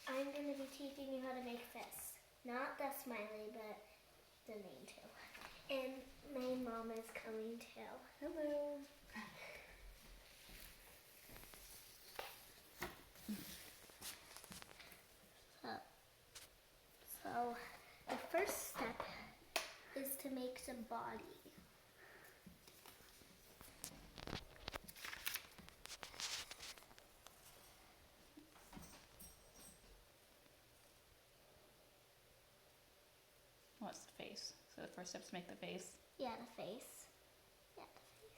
I'm going to be teaching you how to make this. Not the smiley, but the name too. And my mom is coming too. Hello. So the first step is to make the body. What's the face? So the first step is to make the face. Yeah, the face. Yeah, the face.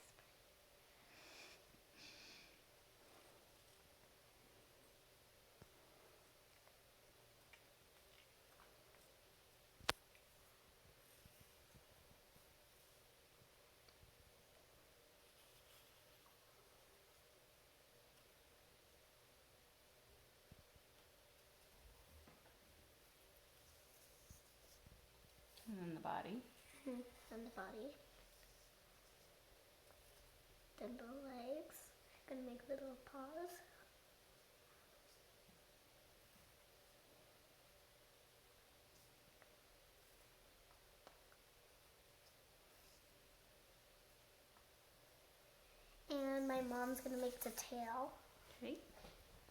And then the body. And the body. Then the legs. Gonna make little paws. And my mom's gonna make the tail. Okay.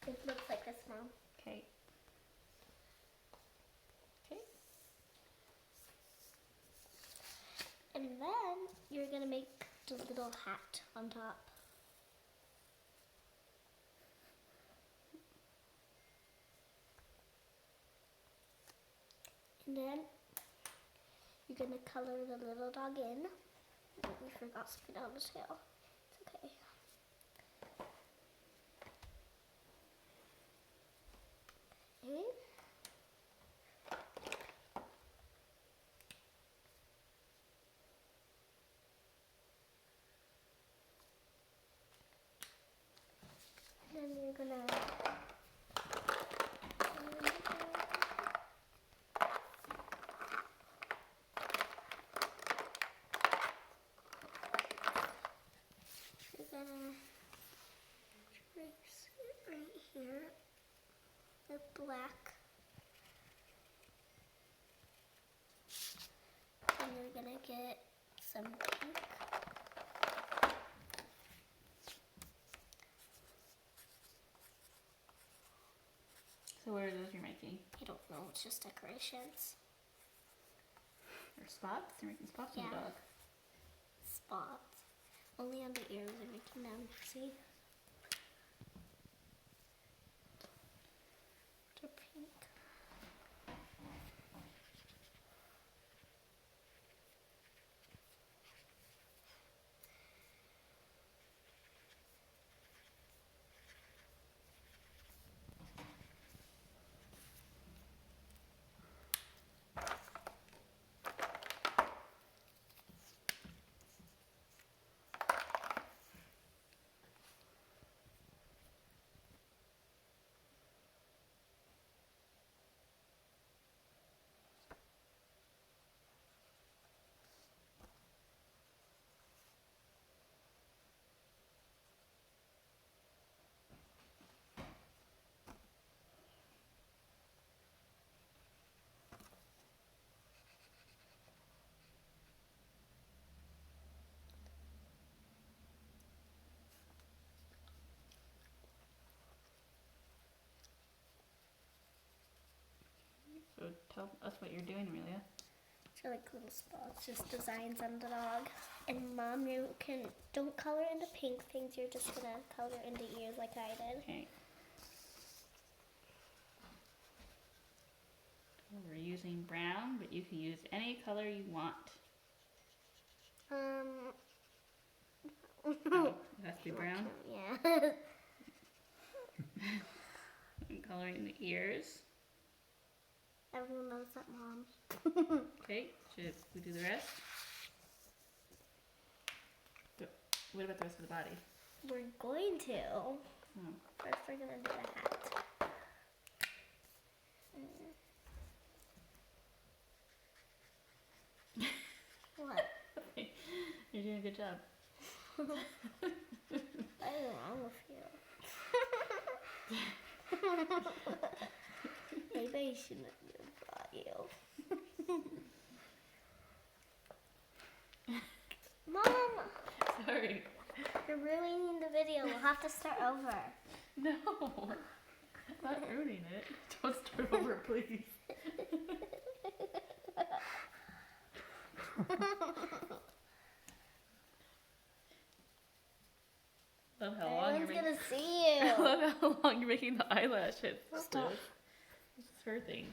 It looks like this, Mom. Okay. Okay. And then you're gonna make the little hat on top. And then you're gonna color the little dog in. Oh, we forgot something on the tail. It's okay. Okay. And then you're gonna trace it right here with black. And you're gonna get some pink. So what are those you're making? I don't know, it's just decorations. Or spots? You're making spots on the Yeah. dog. Spots. Only on the ears I'm making them, see? They're pink. So tell us what you're doing, Amelia. They're like little spots, just designs on the dog. And Mom, you don't color in the pink things, you're just gonna color in the ears like I did. Okay. We're using brown, but you can use any color you want. Oh, it has to be brown. Yeah. I'm coloring the ears. Everyone knows that, Mom. Okay, should we do the rest? What about the rest of the body? We're going to. Oh. First, we're gonna do the hat. What? You're doing a good job. What is wrong with you? I shouldn't have brought you. Mom! Sorry. You're ruining the video. We'll have to start over. No. I'm not ruining it. Don't start over, please. Love how long you're Everyone's making. gonna see you. I love how long you're making the eyelashes. Stop. Still. This is her thing.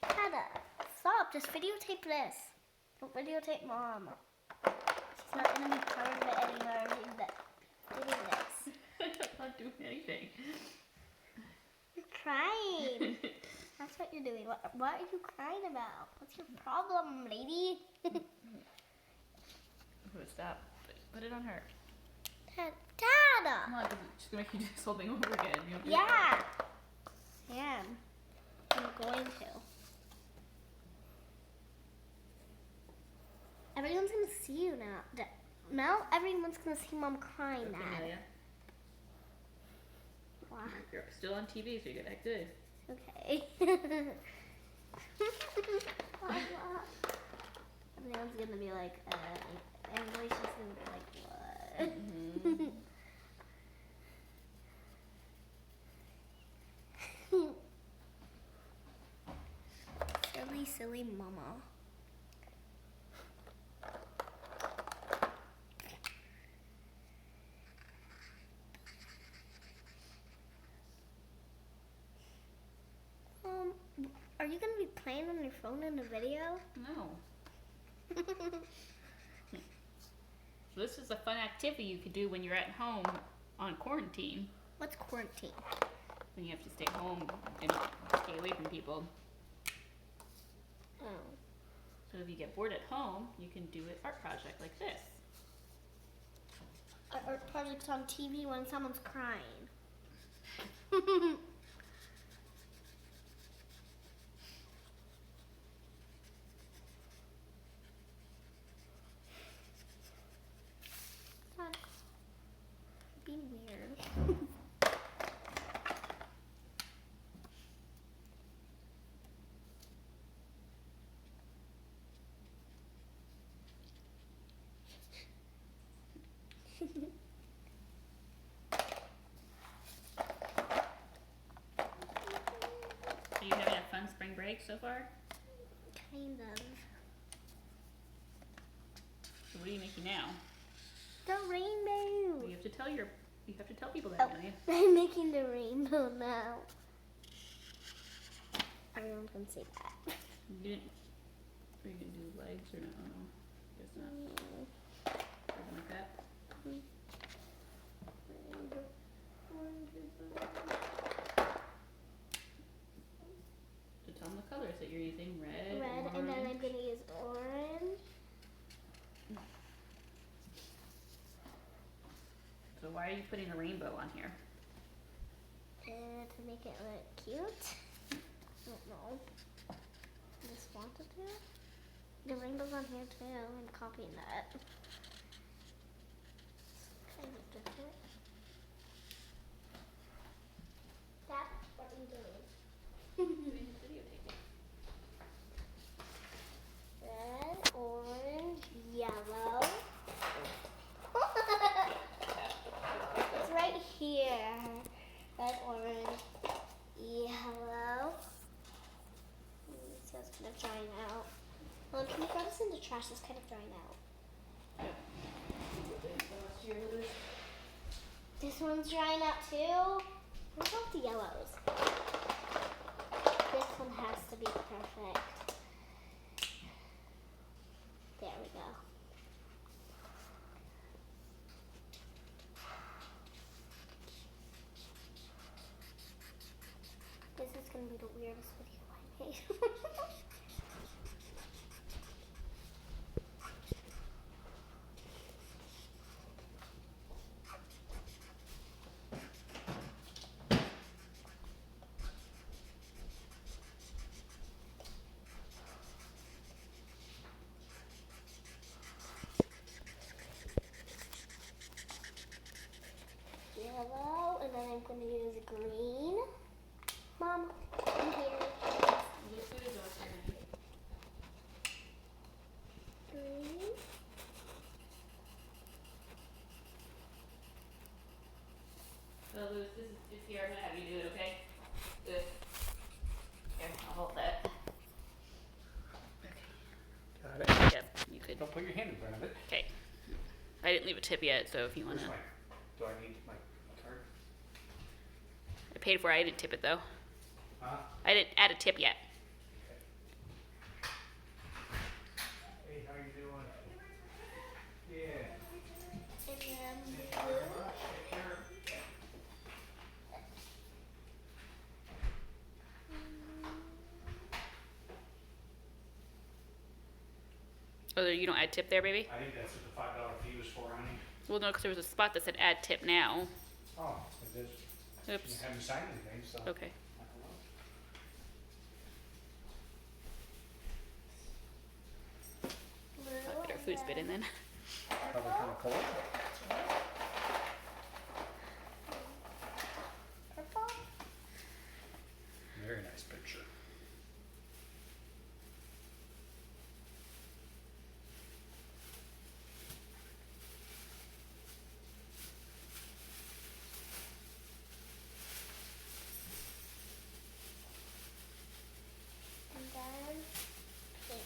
Hannah, stop. Just videotape this. Don't videotape Mom. She's not gonna be part of it anymore. Doing this. I'm not doing anything. You're crying. That's what you're doing. What are you crying about? What's your problem, lady? Oh, stop. Put it on her. Dada. Come on, 'cause she's gonna make you do this whole thing over again. You don't do Yeah. I am. I'm going to. Everyone's gonna see you now. Now everyone's gonna see Mom crying that. Okay, now. Amelia. Wow. You're still on TV, so you gotta act good. Okay. Everyone's gonna be like, and Alicia's gonna be like, what? Mm-hmm. Silly, silly mama. Are you gonna be playing on your phone in the video? No. This is a fun activity you could do when you're at home on quarantine. What's quarantine? When you have to stay home and stay away from people. Oh. So if you get bored at home, you can do an art project like this. Art projects on TV when someone's crying. Stop being weird. Are you having a fun spring break so far? Kind of. So what are you making now? The rainbow. You have to tell people that, Oh, Amelia. I'm making the rainbow now. Everyone can see that. You didn't. Are you gonna do legs or no? Guess not. Something like that. So tell them the colors that you're using: red, Red, orange. and then I'm gonna use orange. So why are you putting a rainbow on here? To make it look cute. I don't know. I just wanted to. The rainbow's on here too. I'm copying that. It's kind of different. That's what I'm doing. Red, orange, yellow. It's right here. Red, orange, yellow. So it's kind of drying out. Well, can you throw this in the trash? It's kind of drying out. This one's drying out too. What about the yellows? This one has to be perfect. There we go. This is going to be the weirdest video I made. Yellow and then I'm going to use green. Mom, I'm here. Look through the door, honey. Green. So Louis, this is here. I'm gonna have you do it, okay? Good. Here, I'll hold that. Got it. Yep, you could. Don't put your hand in front of it. Okay. I didn't leave a tip yet, so if you wanna. Where's mine? Do I need my card? I paid for it. I didn't tip it though. Huh? I didn't add a tip yet. Hey, how you doing? Yeah. And then Thank you blue. very much. Take care. Oh, you don't add tip there, baby? I think that's what the $5 fee was for, honey. Well, no, because there was a spot that said add tip now. Oh, it is. Oops. You haven't signed anything, so. Okay. I don't know. Blue. Get our food spit in then. Probably kind of cold. Purple. Very nice picture. And then pink.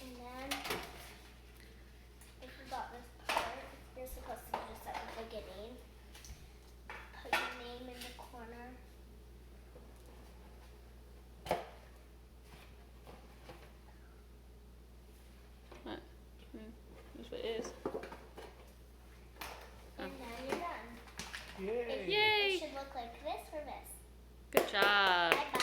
And then I forgot this part. You're supposed to just at the beginning put your name in the corner. What? That's what it is. And then you're done. Yay. Yay! It should look like this or this. Good job. Bye